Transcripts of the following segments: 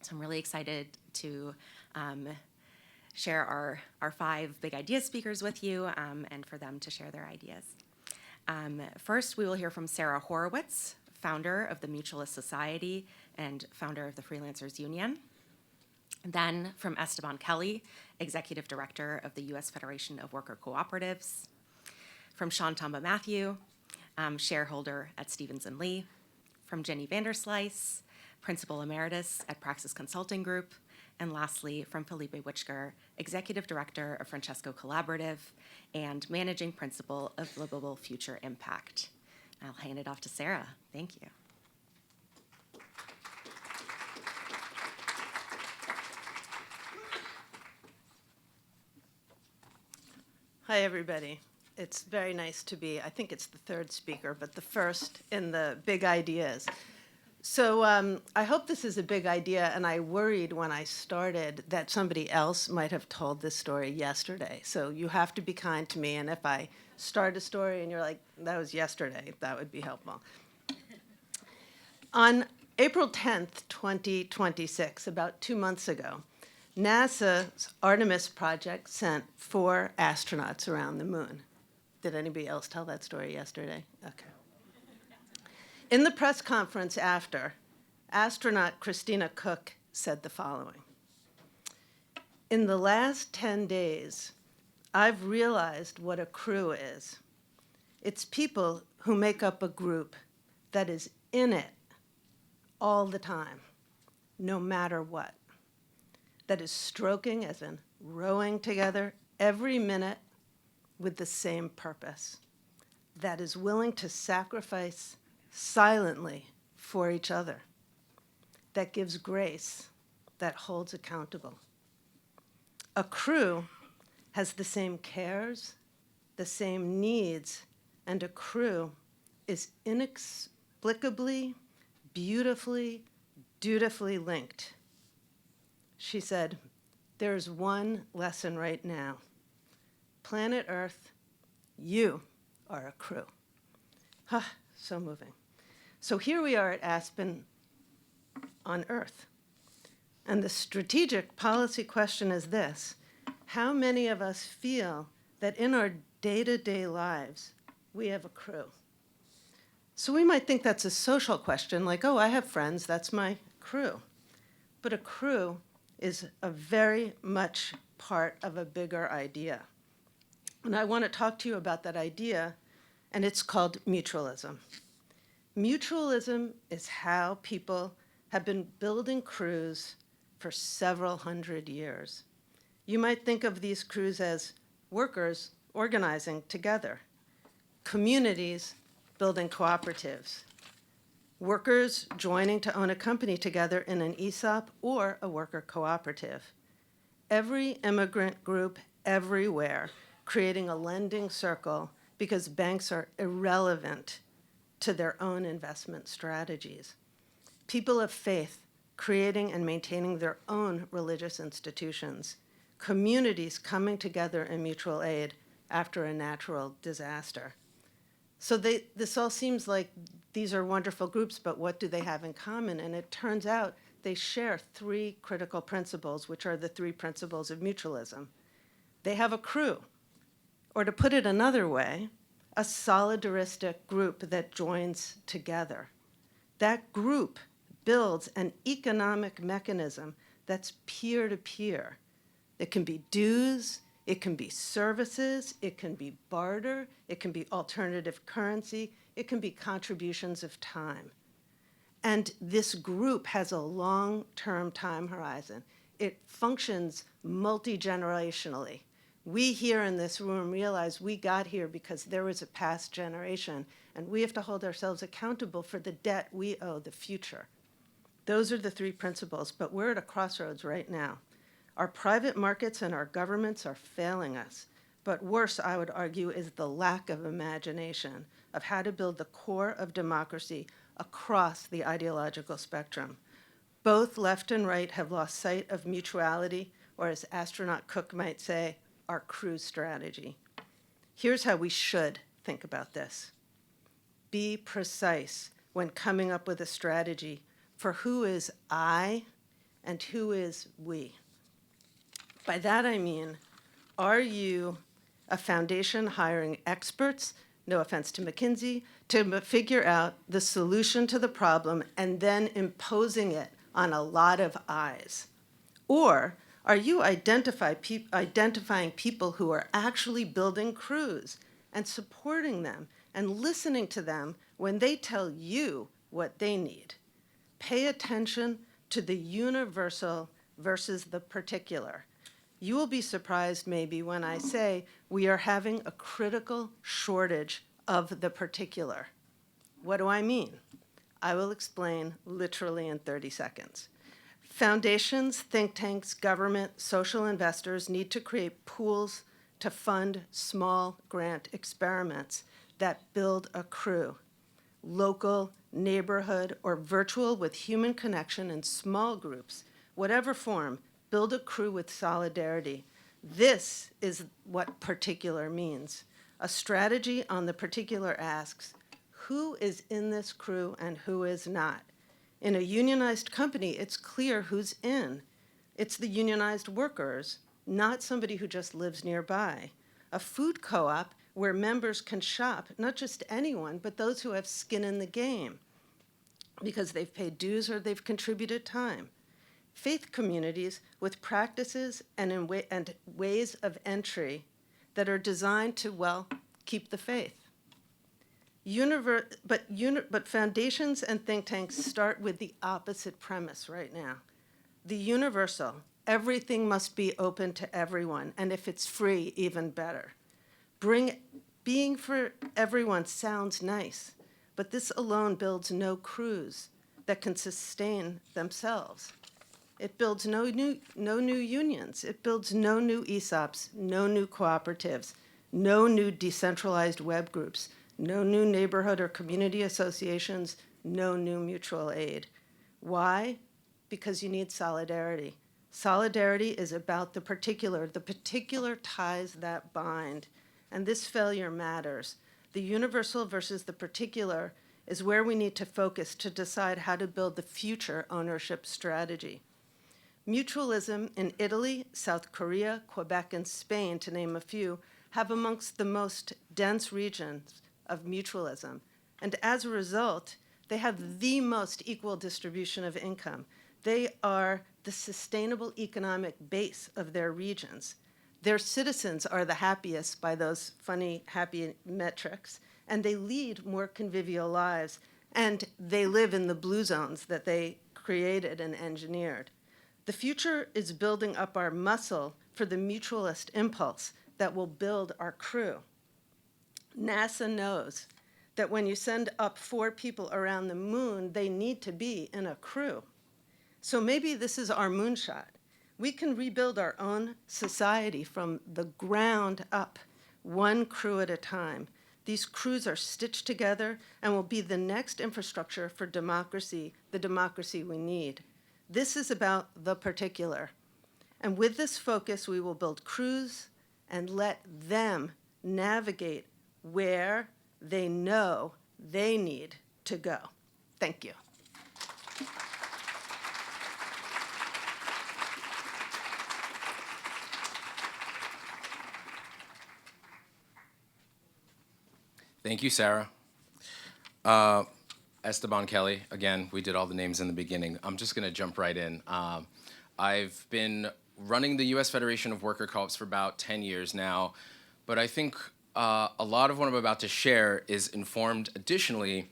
So I'm really excited to share our 5 big idea speakers with you and for them to share their ideas. First, we will hear from Sara Horowitz, founder of the Mutualist Society and founder of the Freelancers Union. Then from Esteban Kelly, executive director of the U.S. Federation of Worker Cooperatives. From Sean-Tamba Matthew, shareholder at Stevens & Lee. From Ginny Vanderslice, principal emeritus at Praxis Consulting Group. And lastly, from Felipe Witchger, executive director of Francesco Collaborative and managing principal of Livable Future Impact. I'll hand it off to Sara. Thank you. Hi, everybody. It's very nice to be, I think it's the 3rd speaker, but the first in the big ideas. So I hope this is a big idea, and I worried when I started that somebody else might have told this story yesterday. So you have to be kind to me, and if I start a story and you're like, that was yesterday, that would be helpful. On April 10th, 2026, about 2 months ago, NASA's Artemis project sent 4 astronauts around the moon. Did anybody else tell that story yesterday? Okay. In the press conference after, astronaut Christina Koch said the following: "In the last 10 days, I've realized what a crew is. It's people who make up a group that is in it all the time, no matter what. That is stroking, as in rowing together every minute with the same purpose. That is willing to sacrifice silently for each other. That gives grace, that holds accountable. A crew has the same cares, the same needs, and a crew is inexplicably, beautifully, dutifully linked." She said, "There's one lesson right now. Planet Earth, you are a crew." So moving. So here we are at Aspen on Earth. And the strategic policy question is this: how many of us feel that in our day-to-day lives, we have a crew? So we might think that's a social question, like, oh, I have friends, that's my crew. But a crew is a very much part of a bigger idea. And I want to talk to you about that idea, and it's called mutualism. Mutualism is how people have been building crews for several hundred years. You might think of these crews as workers organizing together, communities building cooperatives, workers joining to own a company together in an ESOP or a worker cooperative. Every immigrant group everywhere creating a lending circle because banks are irrelevant to their own investment strategies. People of faith creating and maintaining their own religious institutions. Communities coming together in mutual aid after a natural disaster. So this all seems like these are wonderful groups, but what do they have in common? And it turns out they share 3 critical principles, which are the 3 principles of mutualism. They have a crew, or to put it another way, a solidaristic group that joins together. That group builds an economic mechanism that's peer-to-peer. It can be dues, it can be services, it can be barter, it can be alternative currency, it can be contributions of time. And this group has a long-term time horizon. It functions multi-generationally. We here in this room realize we got here because there was a past generation, and we have to hold ourselves accountable for the debt we owe the future. Those are the 3 principles, but we're at a crossroads right now. Our private markets and our governments are failing us. But worse, I would argue, is the lack of imagination of how to build the core of democracy across the ideological spectrum. Both left and right have lost sight of mutuality, or as astronaut Cook might say, our crew strategy. Here's how we should think about this. Be precise when coming up with a strategy for who is I and who is we? By that I mean, are you a foundation hiring experts, no offense to McKinsey, to figure out the solution to the problem and then imposing it on a lot of eyes? Or are you identifying people who are actually building crews and supporting them and listening to them when they tell you what they need? Pay attention to the universal versus the particular. You will be surprised maybe when I say we are having a critical shortage of the particular. What do I mean? I will explain literally in 30 seconds. Foundations, think tanks, government, social investors need to create pools to fund small grant experiments that build a crew, local, neighborhood, or virtual with human connection in small groups, whatever form, build a crew with solidarity. This is what particular means. A strategy on the particular asks, who is in this crew and who is not? In a unionized company, it's clear who's in. It's the unionized workers, not somebody who just lives nearby. A food co-op where members can shop, not just anyone, but those who have skin in the game because they've paid dues or they've contributed time. Faith communities with practices and ways of entry that are designed to, well, keep the faith. But foundations and think tanks start with the opposite premise right now. The universal, everything must be open to everyone, and if it's free, even better. Being for everyone sounds nice, but this alone builds no crews that can sustain themselves. It builds no new unions. It builds no new ESOPs, no new cooperatives, no new decentralized web groups, no new neighborhood or community associations, no new mutual aid. Why? Because you need solidarity. Solidarity is about the particular ties that bind, and this failure matters. The universal versus the particular is where we need to focus to decide how to build the future ownership strategy. Mutualism in Italy, South Korea, Quebec, and Spain, to name a few, have amongst the most dense regions of mutualism. And as a result, they have the most equal distribution of income. They are the sustainable economic base of their regions. Their citizens are the happiest by those funny, happy metrics, and they lead more convivial lives, and they live in the blue zones that they created and engineered. The future is building up our muscle for the mutualist impulse that will build our crew. NASA knows that when you send up 4 people around the moon, they need to be in a crew. So maybe this is our moonshot. We can rebuild our own society from the ground up, one crew at a time. These crews are stitched together and will be the next infrastructure for democracy, the democracy we need. This is about the particular. And with this focus, we will build crews and let them navigate where they know they need to go. Thank you. Thank you, Sara. Esteban Kelly, again, we did all the names in the beginning. I'm just gonna jump right in. I've been running the US Federation of Worker Co-ops for about 10 years now, but I think a lot of what I'm about to share is informed additionally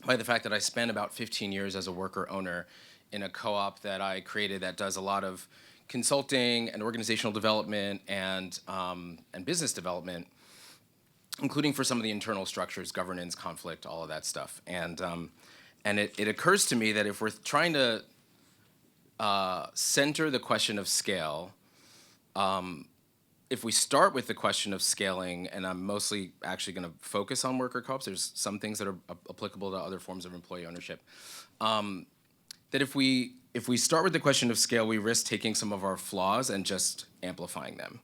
by the fact that I spent about 15 years as a worker owner in a co-op that I created that does a lot of consulting and organizational development and business development, including for some of the internal structures, governance, conflict, all of that stuff. And it occurs to me that if we're trying to center the question of scale, if we start with the question of scaling, and I'm mostly actually going to focus on worker co-ops, there's some things that are applicable to other forms of employee ownership, that if we start with the question of scale, we risk taking some of our flaws and just amplifying them.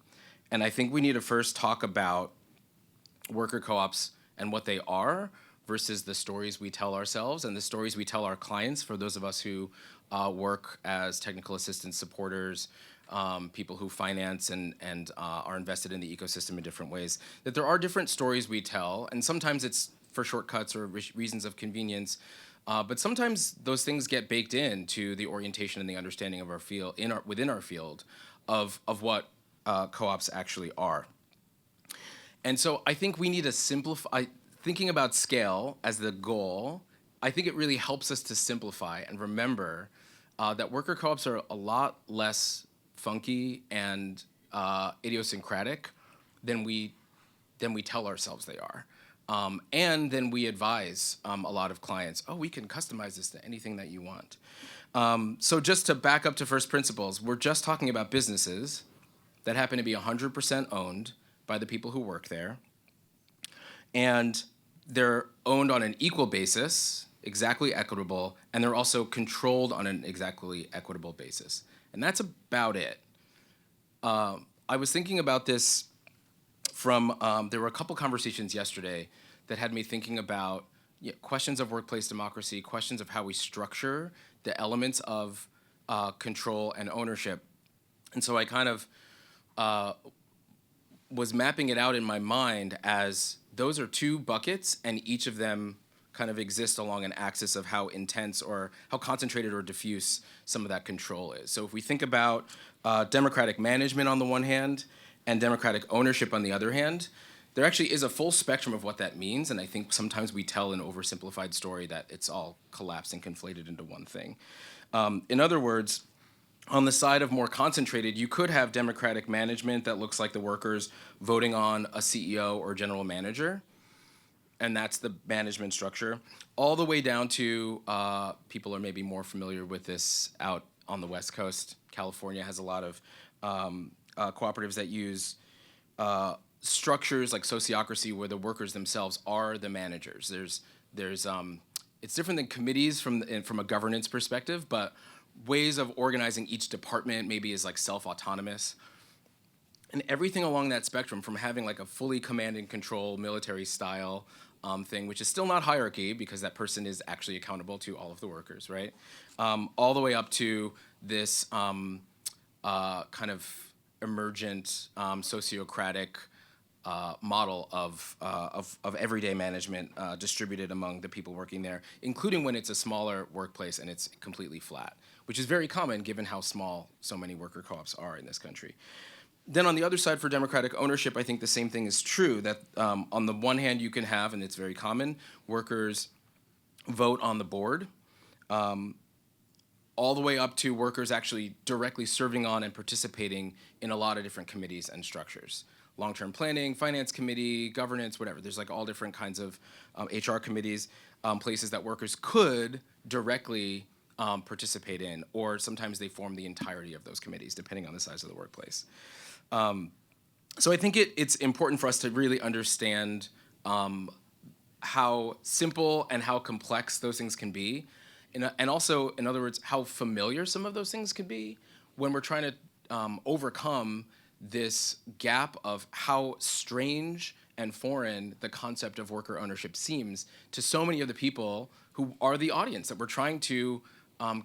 And I think we need to first talk about worker co-ops and what they are versus the stories we tell ourselves and the stories we tell our clients, for those of us who work as technical assistance supporters, people who finance and are invested in the ecosystem in different ways, that there are different stories we tell, and sometimes it's for shortcuts or reasons of convenience, but sometimes those things get baked into the orientation and the understanding of our field, within our field, of what co-ops actually are. And so I think we need to simplify, thinking about scale as the goal, I think it really helps us to simplify and remember that worker co-ops are a lot less funky and idiosyncratic than we tell ourselves they are. And then we advise a lot of clients, oh, we can customize this to anything that you want. So just to back up to first principles, we're just talking about businesses that happen to be 100% owned by the people who work there. And they're owned on an equal basis, exactly equitable, and they're also controlled on an exactly equitable basis. And that's about it. I was thinking about this from, there were a couple conversations yesterday that had me thinking about questions of workplace democracy, questions of how we structure the elements of control and ownership. And so I kind of was mapping it out in my mind as those are two buckets, and each of them kind of exist along an axis of how intense or how concentrated or diffuse some of that control is. So if we think about democratic management on the one hand and democratic ownership on the other hand, there actually is a full spectrum of what that means, and I think sometimes we tell an oversimplified story that it's all collapsed and conflated into one thing. In other words, on the side of more concentrated, you could have democratic management that looks like the workers voting on a CEO or general manager, and that's the management structure, all the way down to, people are maybe more familiar with this out on the West Coast. California has a lot of cooperatives that use structures like sociocracy where the workers themselves are the managers. It's different than committees from a governance perspective, but ways of organizing each department maybe is like self-autonomous. And everything along that spectrum, from having like a fully command and control military style thing, which is still not hierarchy because that person is actually accountable to all of the workers, right? All the way up to this kind of emergent sociocratic model of everyday management distributed among the people working there, including when it's a smaller workplace and it's completely flat, which is very common given how small so many worker co-ops are in this country. Then on the other side, for democratic ownership, I think the same thing is true, that on the one hand you can have, and it's very common, workers vote on the board, all the way up to workers actually directly serving on and participating in a lot of different committees and structures. Long-term planning, finance committee, governance, whatever. There's like all different kinds of HR committees, places that workers could directly participate in, or sometimes they form the entirety of those committees, depending on the size of the workplace. So I think it's important for us to really understand how simple and how complex those things can be, and also, in other words, how familiar some of those things can be when we're trying to overcome this gap of how strange and foreign the concept of worker ownership seems to so many of the people who are the audience that we're trying to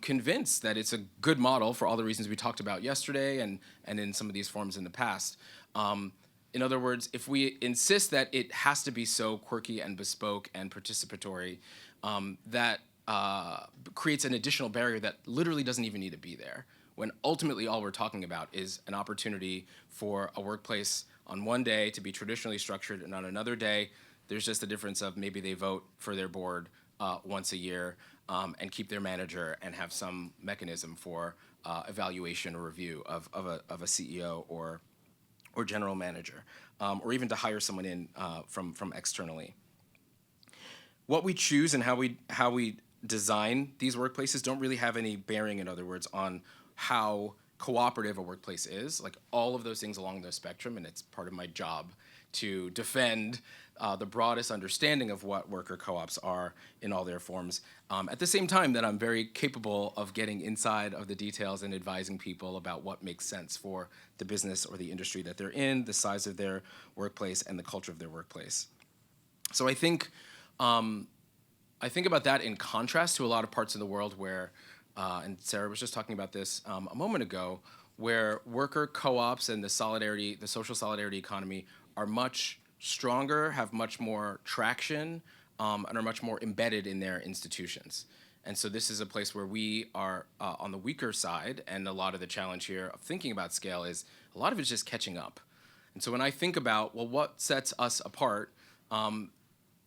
convince that it's a good model for all the reasons we talked about yesterday and in some of these forums in the past. In other words, if we insist that it has to be so quirky and bespoke and participatory, that creates an additional barrier that literally doesn't even need to be there, when ultimately all we're talking about is an opportunity for a workplace on one day to be traditionally structured, and on another day, there's just a difference of maybe they vote for their board once a year and keep their manager and have some mechanism for evaluation or review of a CEO or general manager, or even to hire someone in from externally. What we choose and how we design these workplaces don't really have any bearing, in other words, on how cooperative a workplace is, like all of those things along the spectrum, and it's part of my job to defend the broadest understanding of what worker co-ops are in all their forms. At the same time that I'm very capable of getting inside of the details and advising people about what makes sense for the business or the industry that they're in, the size of their workplace, and the culture of their workplace. So I think I think about that in contrast to a lot of parts of the world where, and Sara was just talking about this a moment ago, where worker co-ops and the social solidarity economy are much stronger, have much more traction, and are much more embedded in their institutions. And so this is a place where we are on the weaker side, and a lot of the challenge here of thinking about scale is a lot of it's just catching up. And so when I think about, well, what sets us apart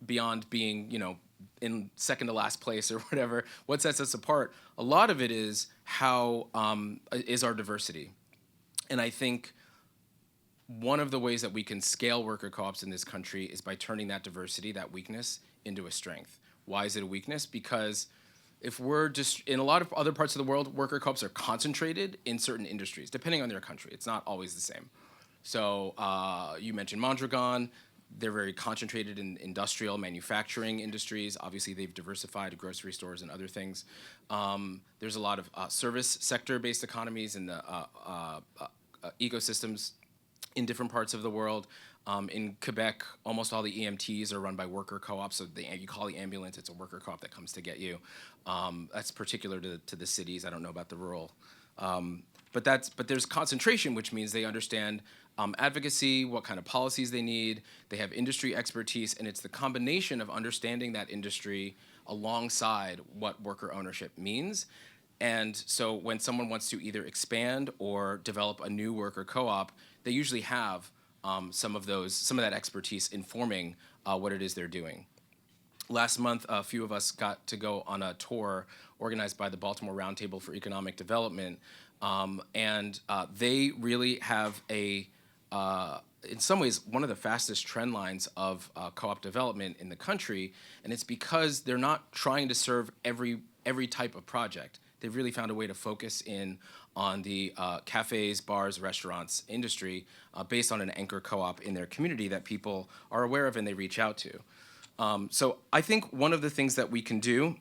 beyond being, in second to last place or whatever, what sets us apart, a lot of it is is our diversity. And I think one of the ways that we can scale worker co-ops in this country is by turning that diversity, that weakness, into a strength. Why is it a weakness? Because if we're just, in a lot of other parts of the world, worker co-ops are concentrated in certain industries, depending on their country. It's not always the same. So you mentioned Mondragon. They're very concentrated in industrial manufacturing industries. Obviously, they've diversified to grocery stores and other things. There's a lot of service sector-based economies in the ecosystems in different parts of the world. In Quebec, almost all the EMTs are run by worker co-ops. So you call the ambulance, it's a worker co-op that comes to get you. That's particular to the cities. I don't know about the rural. But there's concentration, which means they understand advocacy, what kind of policies they need. They have industry expertise, and it's the combination of understanding that industry alongside what worker ownership means. And so when someone wants to either expand or develop a new worker co-op, they usually have some of that expertise informing what it is they're doing. Last month, a few of us got to go on a tour organized by the Baltimore Roundtable for Economic Development, and they really have in some ways, one of the fastest trend lines of co-op development in the country, and it's because they're not trying to serve every type of project. They've really found a way to focus in on the cafes, bars, restaurants industry based on an anchor co-op in their community that people are aware of and they reach out to. So I think one of the things that we can do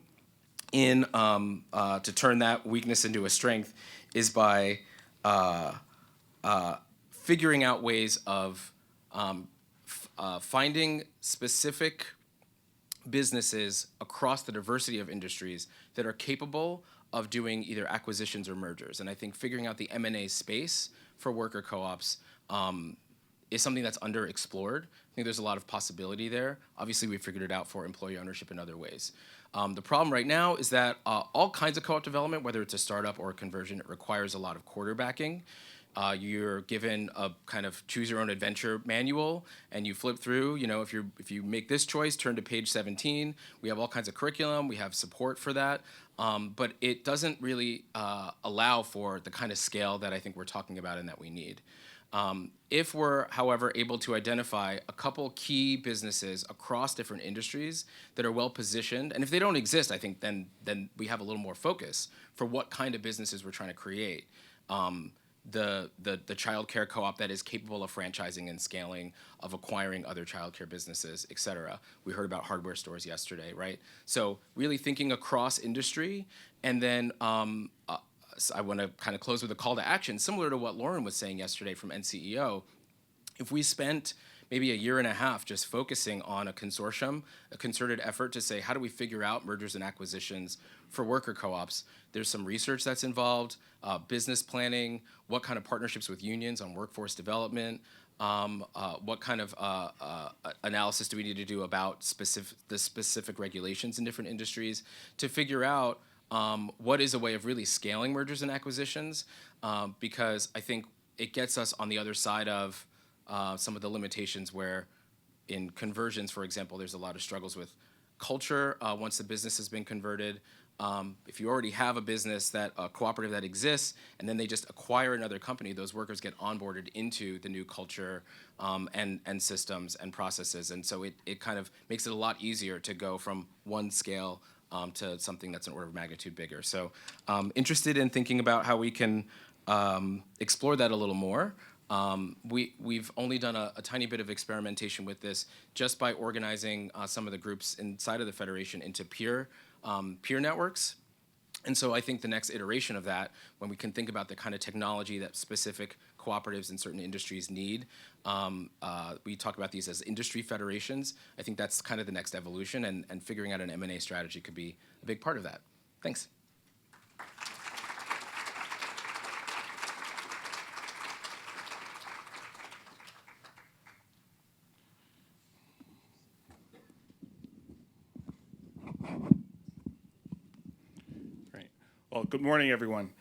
to turn that weakness into a strength is by figuring out ways of finding specific businesses across the diversity of industries that are capable of doing either acquisitions or mergers. And I think figuring out the M&A space for worker co-ops is something that's underexplored. I think there's a lot of possibility there. Obviously, we figured it out for employee ownership in other ways. The problem right now is that all kinds of co-op development, whether it's a startup or a conversion, it requires a lot of quarterbacking. You're given a kind of choose your own adventure manual, and you flip through. If you make this choice, turn to page 17. We have all kinds of curriculum. We have support for that, but it doesn't really allow for the kind of scale that I think we're talking about and that we need. If we're, however, able to identify a couple key businesses across different industries that are well positioned, and if they don't exist, I think then we have a little more focus for what kind of businesses we're trying to create. The childcare co-op that is capable of franchising and scaling, of acquiring other childcare businesses, et cetera. We heard about hardware stores yesterday, right? So really thinking across industry, and then I want to kind of close with a call to action, similar to what Lauren was saying yesterday from NCEO. If we spent maybe a year and a half just focusing on a consortium, a concerted effort to say, how do we figure out mergers and acquisitions for worker co-ops? There's some research that's involved, business planning, what kind of partnerships with unions on workforce development, what kind of analysis do we need to do about the specific regulations in different industries to figure out what is a way of really scaling mergers and acquisitions, because I think it gets us on the other side of some of the limitations where in conversions, for example, there's a lot of struggles with culture once the business has been converted. If you already have a business a cooperative that exists, and then they just acquire another company, those workers get onboarded into the new culture and systems and processes. And so it kind of makes it a lot easier to go from one scale to something that's an order of magnitude bigger. So interested in thinking about how we can explore that a little more. We've only done a tiny bit of experimentation with this just by organizing some of the groups inside of the Federation into peer networks. And so I think the next iteration of that, when we can think about the kind of technology that specific cooperatives in certain industries need. We talk about these as industry federations. I think that's kind of the next evolution, and figuring out an M&A strategy could be a big part of that. Thanks. Great. Well, good morning, everyone.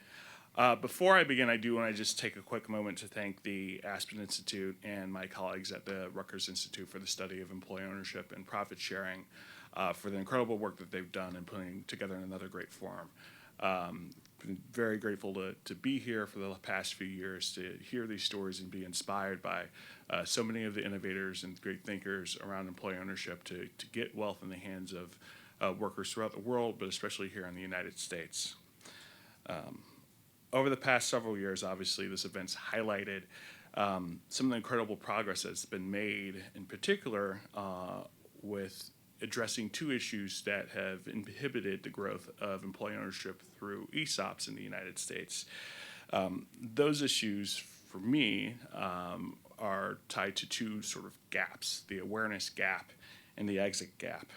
Before I begin, I do want to just take a quick moment to thank the Aspen Institute and my colleagues at the Rutgers Institute for the Study of Employee Ownership and Profit Sharing for the incredible work that they've done in putting together another great forum. Been very grateful to be here for the past few years, to hear these stories and be inspired by so many of the innovators and great thinkers around employee ownership to get wealth in the hands of workers throughout the world, but especially here in the United States. Over the past several years, obviously, this event's highlighted some of the incredible progress that's been made, in particular with addressing two issues that have inhibited the growth of employee ownership through ESOPs in the United States. Those issues, for me, are tied to two sort of gaps, the awareness gap and the exit gap.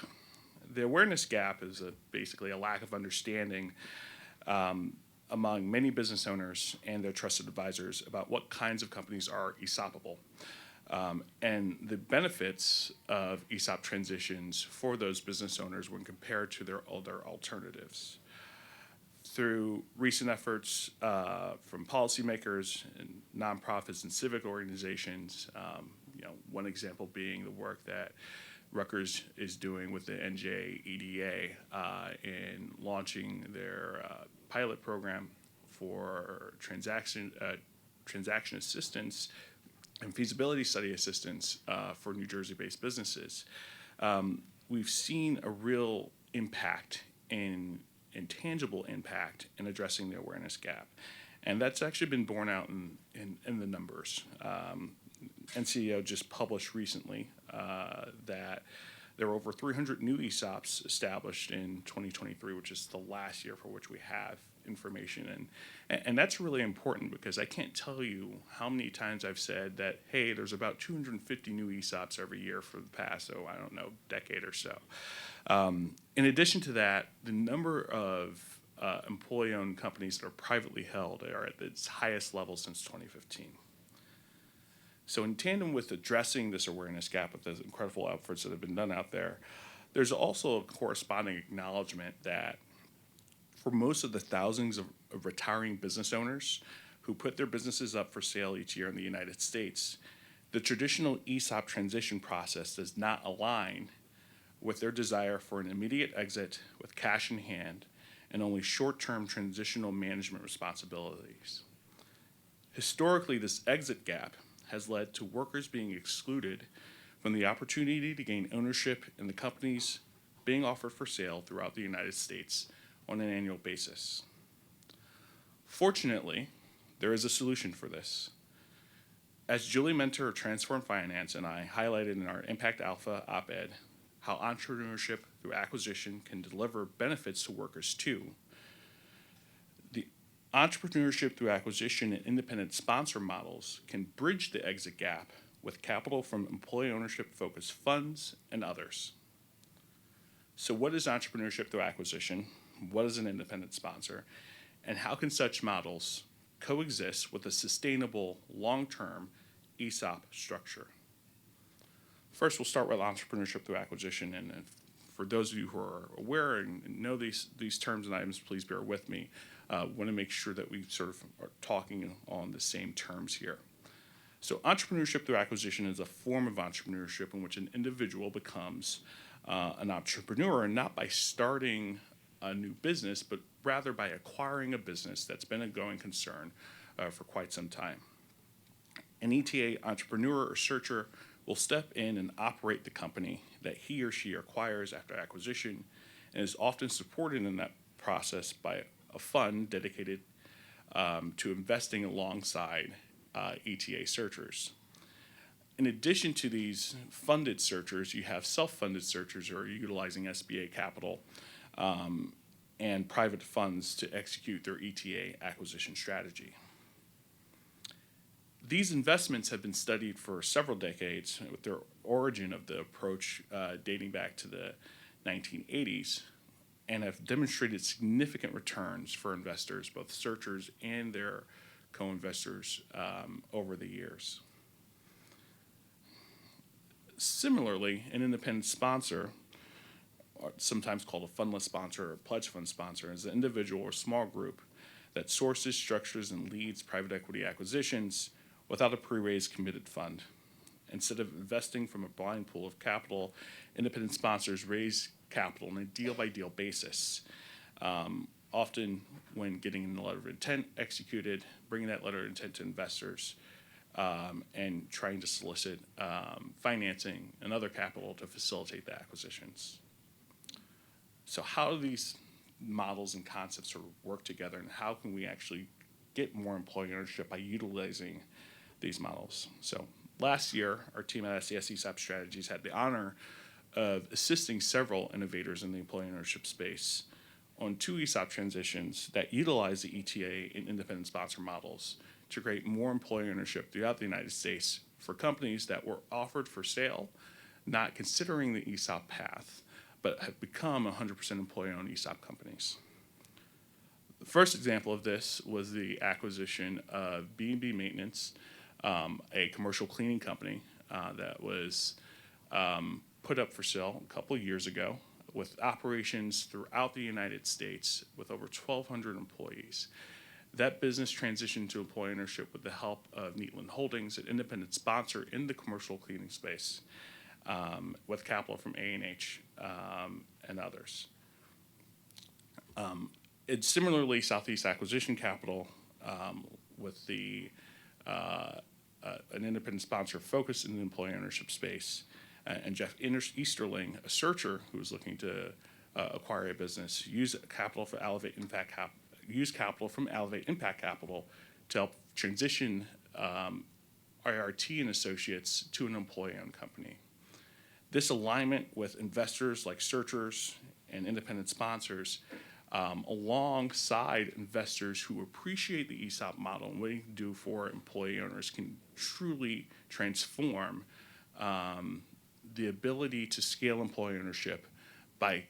The awareness gap is basically a lack of understanding among many business owners and their trusted advisors about what kinds of companies are ESOPable, and the benefits of ESOP transitions for those business owners when compared to their other alternatives. Through recent efforts from policymakers and nonprofits and civic organizations, one example being the work that Rutgers is doing with the NJEDA in launching their pilot program for transaction assistance and feasibility study assistance for New Jersey-based businesses. We've seen a real impact and tangible impact in addressing the awareness gap. And that's actually been borne out in the numbers. NCEO just published recently that there were over 300 new ESOPs established in 2023, which is the last year for which we have information. And that's really important because I can't tell you how many times I've said that, hey, there's about 250 new ESOPs every year for the past, decade or so. In addition to that, the number of employee-owned companies that are privately held are at its highest level since 2015. So in tandem with addressing this awareness gap with those incredible efforts that have been done out there, there's also a corresponding acknowledgement that for most of the thousands of retiring business owners who put their businesses up for sale each year in the United States, the traditional ESOP transition process does not align with their desire for an immediate exit with cash in hand and only short-term transitional management responsibilities. Historically, this exit gap has led to workers being excluded from the opportunity to gain ownership in the companies being offered for sale throughout the United States on an annual basis. Fortunately, there is a solution for this. As Julie Mentor of Transform Finance and I highlighted in our Impact Alpha op-ed, how entrepreneurship through acquisition can deliver benefits to workers too. The entrepreneurship through acquisition and independent sponsor models can bridge the exit gap with capital from employee ownership-focused funds and others. So what is entrepreneurship through acquisition? What is an independent sponsor? And how can such models coexist with a sustainable, long-term ESOP structure? First, we'll start with entrepreneurship through acquisition. And for those of you who are aware and know these terms and items, please bear with me. Want to make sure that we sort of are talking on the same terms here. So entrepreneurship through acquisition is a form of entrepreneurship in which an individual becomes an entrepreneur, not by starting a new business, but rather by acquiring a business that's been a going concern for quite some time. An ETA entrepreneur or searcher will step in and operate the company that he or she acquires after acquisition and is often supported in that process by a fund dedicated to investing alongside ETA searchers. In addition to these funded searchers, you have self-funded searchers who are utilizing SBA capital and private funds to execute their ETA acquisition strategy. These investments have been studied for several decades, with their origin of the approach dating back to the 1980s, and have demonstrated significant returns for investors, both searchers and their co-investors, over the years. Similarly, an independent sponsor, or sometimes called a fundless sponsor or pledge fund sponsor, is an individual or small group that sources, structures, and leads private equity acquisitions without a pre-raised committed fund. Instead of investing from a blind pool of capital, independent sponsors raise capital on a deal-by-deal basis, often when getting a letter of intent executed, bringing that letter of intent to investors, and trying to solicit financing and other capital to facilitate the acquisitions. So how do these models and concepts sort of work together, and how can we actually get more employee ownership by utilizing these models? So last year, our team at SES ESOP Strategies had the honor of assisting several innovators in the employee ownership space on 2 ESOP transitions that utilize the ETA and independent sponsor models to create more employee ownership throughout the United States for companies that were offered for sale, not considering the ESOP path, but have become 100% employee-owned ESOP companies. The first example of this was the acquisition of B&B Maintenance, a commercial cleaning company that was put up for sale a couple of years ago, with operations throughout the United States with over 1,200 employees. That business transitioned to employee ownership with the help of Neatland Holdings, an independent sponsor in the commercial cleaning space, with capital from A&H and others. It's similarly Southeast Acquisition Capital, with the an independent sponsor focused in the employee ownership space, and Jeff Easterling, a searcher who was looking to acquire a business, used capital from Elevate Impact Capital to help transition IRT and Associates to an employee-owned company. This alignment with investors like searchers and independent sponsors, alongside investors who appreciate the ESOP model and what it can do for employee owners, can truly transform the ability to scale employee ownership by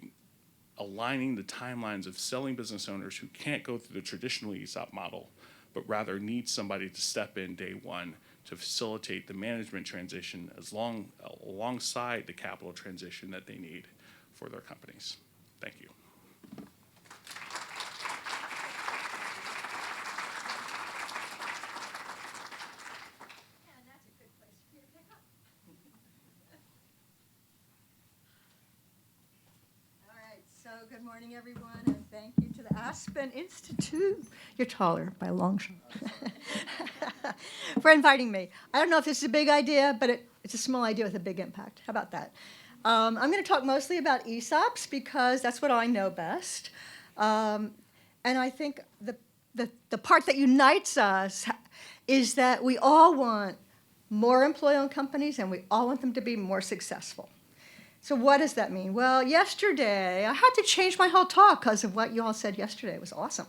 aligning the timelines of selling business owners who can't go through the traditional ESOP model, but rather need somebody to step in day one to facilitate the management transition alongside the capital transition that they need for their companies. Thank you. Good morning, everyone, and thank you to the Aspen Institute. You're taller by a long shot. For inviting me. I don't know if this is a big idea, but it's a small idea with a big impact. How about that? I'm going to talk mostly about ESOPs because that's what I know best. And I think the part that unites us is that we all want more employee-owned companies, and we all want them to be more successful. So what does that mean? Well, yesterday, I had to change my whole talk because of what you all said yesterday. It was awesome.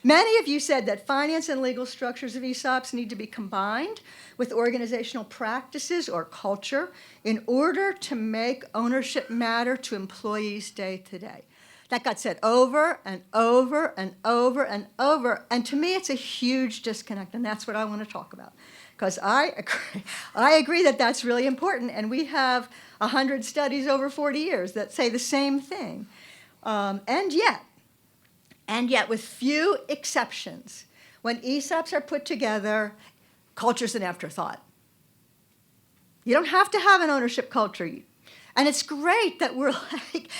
Many of you said that finance and legal structures of ESOPs need to be combined with organizational practices or culture in order to make ownership matter to employees day to day. That got said over and over and over and over. And to me, it's a huge disconnect, and that's what I want to talk about. Because I agree that that's really important, and we have 100 studies over 40 years that say the same thing. And yet, with few exceptions, when ESOPs are put together, culture's an afterthought. You don't have to have an ownership culture. And it's great that we're like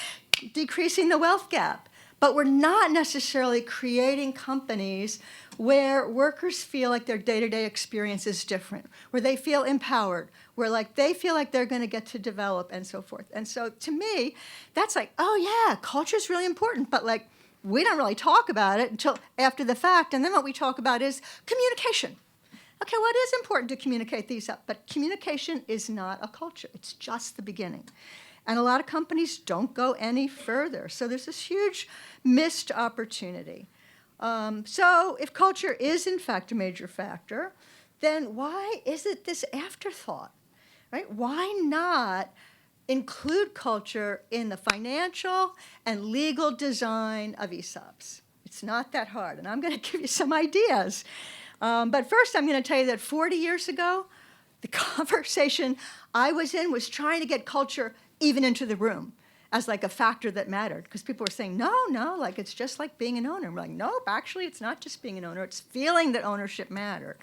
decreasing the wealth gap, but we're not necessarily creating companies where workers feel like their day-to-day experience is different, where they feel empowered, where like they feel like they're going to get to develop and so forth. And so to me, that's like, oh yeah, culture is really important, but like we don't really talk about it until after the fact. And then what we talk about is communication. Okay, well, it is important to communicate these up, but communication is not a culture. It's just the beginning. And a lot of companies don't go any further. So there's this huge missed opportunity. So if culture is, in fact, a major factor, then why is it this afterthought, right? Why not include culture in the financial and legal design of ESOPs? It's not that hard, and I'm going to give you some ideas. But first, I'm going to tell you that 40 years ago, the conversation I was in was trying to get culture even into the room as like a factor that mattered, because people were saying, no, like it's just like being an owner. I'm like, nope, actually it's not just being an owner, it's feeling that ownership mattered.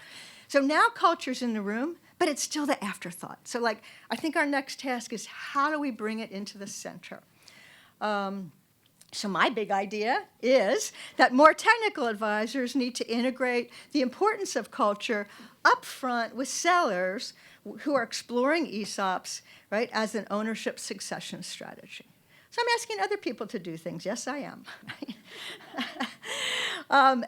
So now culture's in the room, but it's still the afterthought. So like, I think our next task is how do we bring it into the center? So my big idea is that more technical advisors need to integrate the importance of culture up front with sellers who are exploring ESOPs, right, as an ownership succession strategy. So I'm asking other people to do things. Yes, I am. And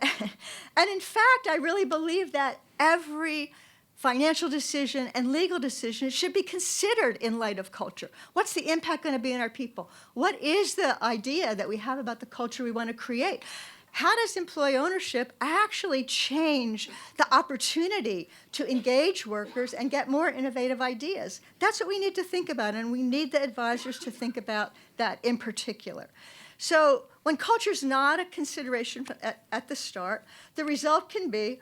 in fact, I really believe that every financial decision and legal decision should be considered in light of culture. What's the impact going to be on our people? What is the idea that we have about the culture we want to create? How does employee ownership actually change the opportunity to engage workers and get more innovative ideas? That's what we need to think about, and we need the advisors to think about that in particular. So when culture is not a consideration at the start, the result can be,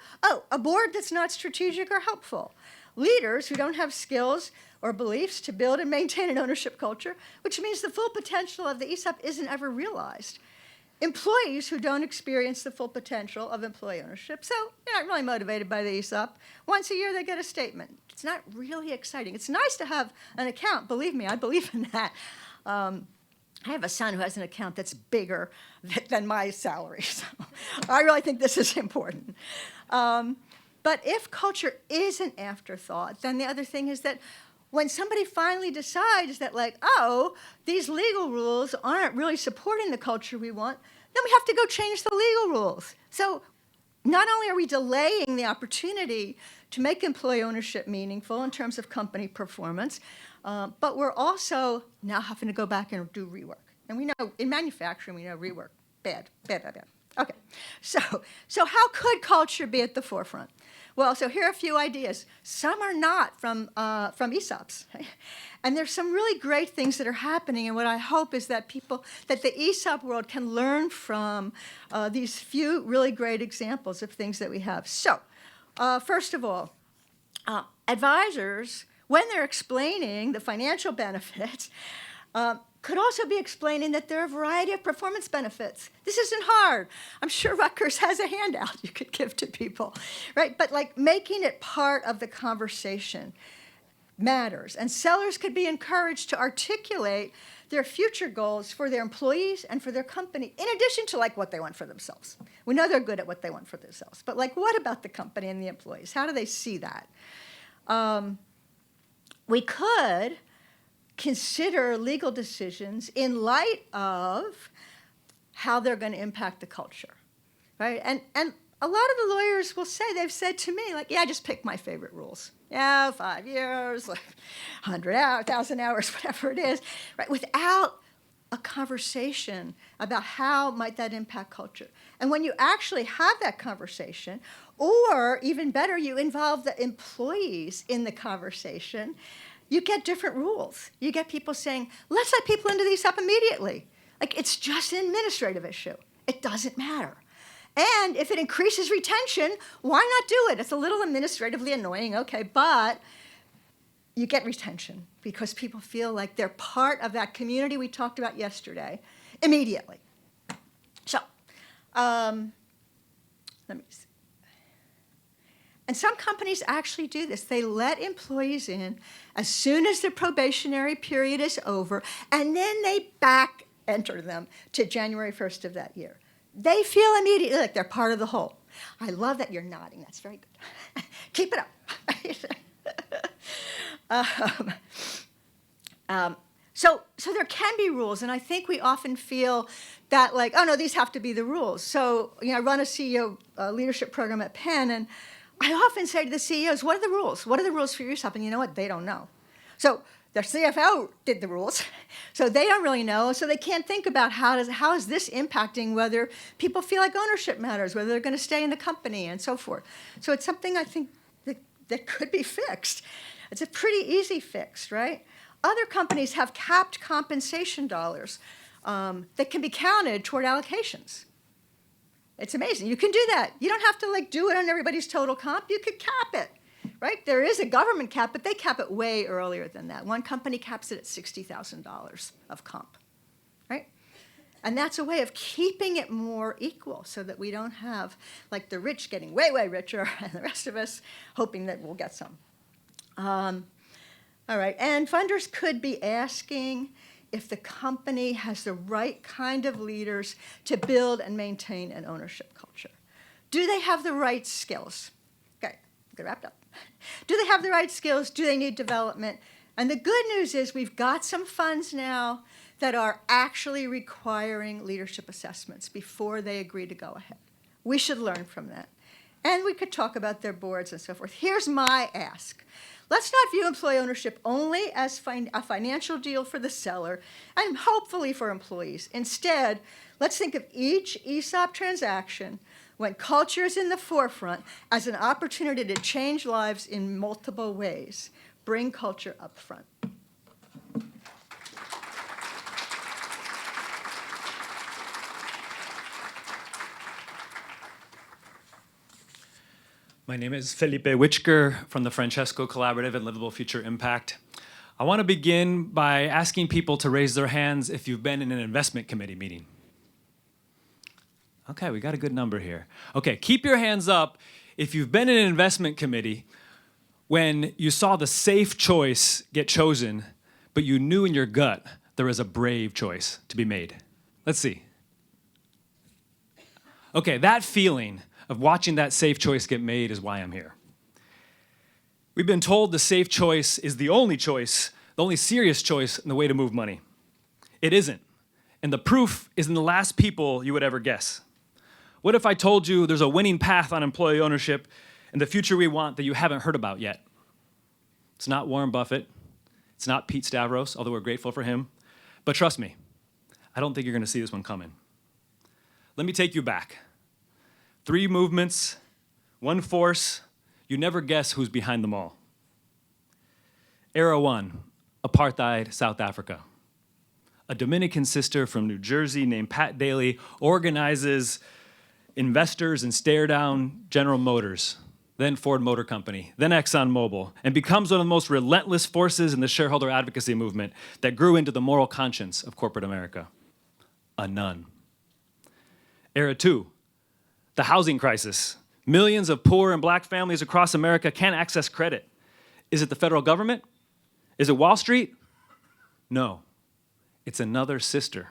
a board that's not strategic or helpful, leaders who don't have skills or beliefs to build and maintain an ownership culture, which means the full potential of the ESOP isn't ever realized. Employees who don't experience the full potential of employee ownership, so they're not really motivated by the ESOP. Once a year, they get a statement. It's not really exciting. It's nice to have an account. Believe me, I believe in that. I have a son who has an account that's bigger than my salary, so I really think this is important. But if culture is an afterthought, then the other thing is that when somebody finally decides that, like, these legal rules aren't really supporting the culture we want, then we have to go change the legal rules. So not only are we delaying the opportunity to make employee ownership meaningful in terms of company performance, but we're also now having to go back and do rework. And we know, in manufacturing, we know rework, bad. Okay, so how could culture be at the forefront? Well, so here are a few ideas. Some are not from ESOPs. Right? And there's some really great things that are happening, and what I hope is that that the ESOP world can learn from these few really great examples of things that we have. So, first of all, advisors, when they're explaining the financial benefits, could also be explaining that there are a variety of performance benefits. This isn't hard. I'm sure Rutgers has a handout you could give to people, right? But like making it part of the conversation matters. And sellers could be encouraged to articulate their future goals for their employees and for their company, in addition to like what they want for themselves. We know they're good at what they want for themselves, but like what about the company and the employees? How do they see that? We could consider legal decisions in light of how they're going to impact the culture, right? And a lot of the lawyers will say, they've said to me, like, yeah, just pick my favorite rules. Yeah, 5 years, like 100 hours, 1,000 hours, whatever it is, right? Without a conversation about how might that impact culture. And when you actually have that conversation, or even better, you involve the employees in the conversation, you get different rules. You get people saying, let's let people into the ESOP immediately. Like, it's just an administrative issue. It doesn't matter. And if it increases retention, why not do it? It's a little administratively annoying, okay, but you get retention because people feel like they're part of that community we talked about yesterday immediately. So, let me see. And some companies actually do this. They let employees in as soon as the probationary period is over, and then they back enter them to January 1st of that year. They feel immediately like they're part of the whole. I love that you're nodding. That's very good. Keep it up. So there can be rules, and I think we often feel that, like, oh, no, these have to be the rules. So, I run a CEO leadership program at Penn, and I often say to the CEOs, what are the rules? What are the rules for your ESOP? And you know what? They don't know. So their CFO did the rules, so they don't really know, so they can't think about how is this impacting whether people feel like ownership matters, whether they're going to stay in the company, and so forth. So it's something I think that could be fixed. It's a pretty easy fix, right? Other companies have capped compensation dollars that can be counted toward allocations. It's amazing. You can do that. You don't have to like do it on everybody's total comp. You could cap it, right? There is a government cap, but they cap it way earlier than that. One company caps it at $60,000 of comp, right? And that's a way of keeping it more equal so that we don't have like the rich getting way, way richer and the rest of us hoping that we'll get some. All right, and funders could be asking if the company has the right kind of leaders to build and maintain an ownership culture. Do they have the right skills? Okay, get wrapped up. Do they have the right skills? Do they need development? And the good news is we've got some funds now that are actually requiring leadership assessments before they agree to go ahead. We should learn from that. And we could talk about their boards and so forth. Here's my ask. Let's not view employee ownership only as a financial deal for the seller and hopefully for employees. Instead, let's think of each ESOP transaction when culture is in the forefront as an opportunity to change lives in multiple ways. Bring culture up front. My name is Felipe Witchger from the Francesco Collaborative and Livable Future Impact. I want to begin by asking people to raise their hands if you've been in an investment committee meeting. Okay, we got a good number here. Okay, keep your hands up if you've been in an investment committee when you saw the safe choice get chosen, but you knew in your gut there was a brave choice to be made. Let's see. Okay, that feeling of watching that safe choice get made is why I'm here. We've been told the safe choice is the only serious choice in the way to move money. It isn't. And the proof is in the last people you would ever guess. What if I told you there's a winning path on employee ownership and the future we want that you haven't heard about yet? It's not Warren Buffett. It's not Pete Stavros, although we're grateful for him. But trust me, I don't think you're going to see this one coming. Let me take you back. 3 movements, 1 force, you never guess who's behind them all. Era 1, apartheid, South Africa. A Dominican sister from New Jersey named Pat Daly organizes investors in stare-down General Motors, then Ford Motor Company, then ExxonMobil, and becomes one of the most relentless forces in the shareholder advocacy movement that grew into the moral conscience of corporate America. A nun. Era 2, the housing crisis. Millions of poor and black families across America can't access credit. Is it the federal government? Is it Wall Street? No, it's another sister.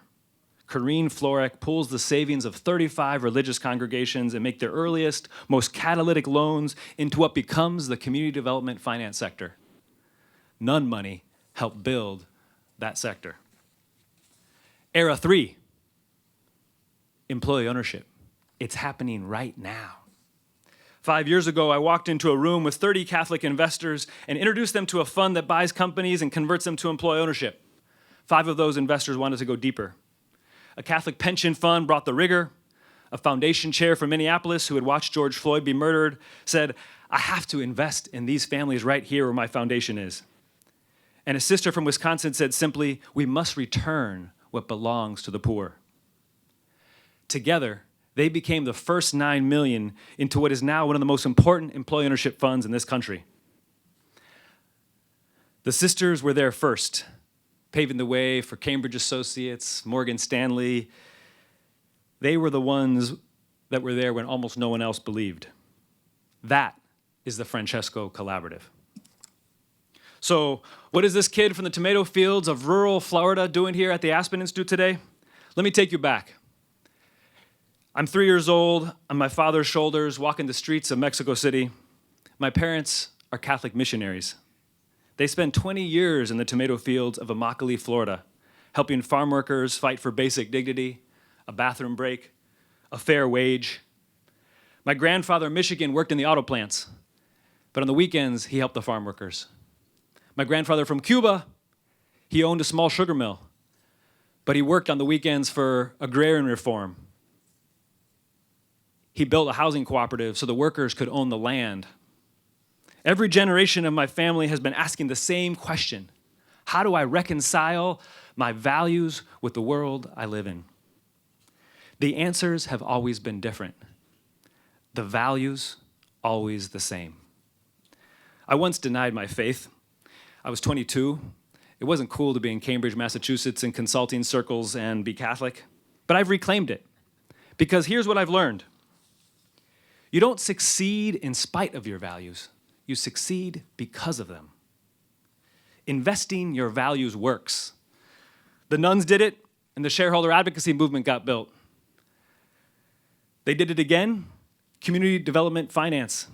Corrine Florek pulls the savings of 35 religious congregations and make their earliest, most catalytic loans into what becomes the community development finance sector. Nun money helped build that sector. Era 3, employee ownership. It's happening right now. 5 years ago, I walked into a room with 30 Catholic investors and introduced them to a fund that buys companies and converts them to employee ownership. 5 of those investors wanted to go deeper. A Catholic pension fund brought the rigor. A foundation chair from Minneapolis who had watched George Floyd be murdered said, I have to invest in these families right here where my foundation is. And a sister from Wisconsin said simply, we must return what belongs to the poor. Together, they became the first 9 million into what is now one of the most important employee ownership funds in this country. The sisters were there first, paving the way for Cambridge Associates, Morgan Stanley. They were the ones that were there when almost no one else believed. That is the Francesco Collaborative. So what is this kid from the tomato fields of rural Florida doing here at the Aspen Institute today? Let me take you back. I'm 3 years old, on my father's shoulders, walking the streets of Mexico City. My parents are Catholic missionaries. They spent 20 years in the tomato fields of Immokalee, Florida, helping farm workers fight for basic dignity, a bathroom break, a fair wage. My grandfather in Michigan worked in the auto plants, but on the weekends, he helped the farm workers. My grandfather from Cuba, he owned a small sugar mill, but he worked on the weekends for agrarian reform. He built a housing cooperative so the workers could own the land. Every generation of my family has been asking the same question. How do I reconcile my values with the world I live in? The answers have always been different. The values, always the same. I once denied my faith. I was 22. It wasn't cool to be in Cambridge, Massachusetts in consulting circles and be Catholic, but I've reclaimed it. Because here's what I've learned. You don't succeed in spite of your values. You succeed because of them. Investing your values works. The nuns did it, and the shareholder advocacy movement got built. They did it again. Community development finance.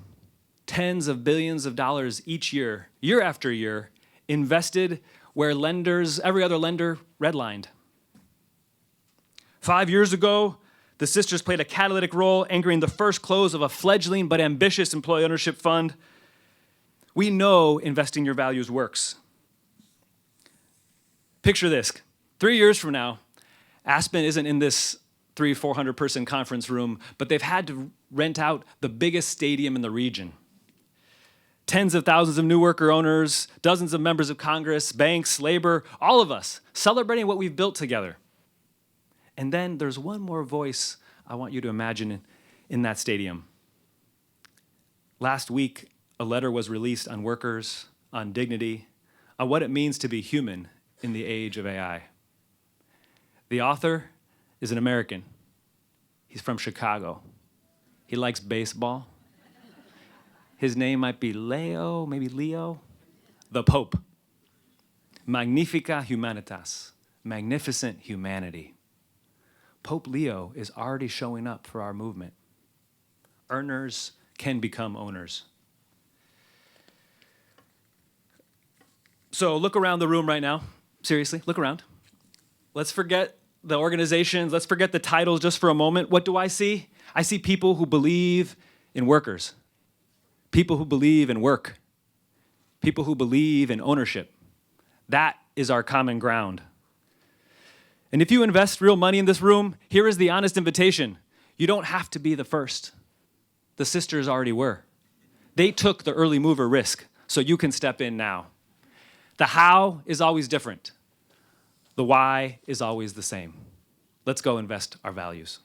Tens of billions of dollars each year after year, invested where lenders, every other lender, redlined. 5 years ago, the sisters played a catalytic role anchoring the first close of a fledgling but ambitious employee ownership fund. We know investing your values works. Picture this. 3 years from now, Aspen isn't in this 300-400 person conference room, but they've had to rent out the biggest stadium in the region. Tens of thousands of new worker owners, dozens of members of Congress, banks, labor, all of us celebrating what we've built together. And then there's one more voice I want you to imagine in that stadium. Last week, a letter was released on workers, on dignity, on what it means to be human in the age of AI. The author is an American. He's from Chicago. He likes baseball. His name might be Leo, maybe Leo, the Pope. Magnifica Humanitas, magnificent humanity. Pope Leo is already showing up for our movement. Earners can become owners. So look around the room right now. Seriously, look around. Let's forget the organizations. Let's forget the titles just for a moment. What do I see? I see people who believe in workers. People who believe in work. People who believe in ownership. That is our common ground. And if you invest real money in this room, here is the honest invitation. You don't have to be the first. The sisters already were. They took the early mover risk, so you can step in now. The how is always different. The why is always the same. Let's go invest our values.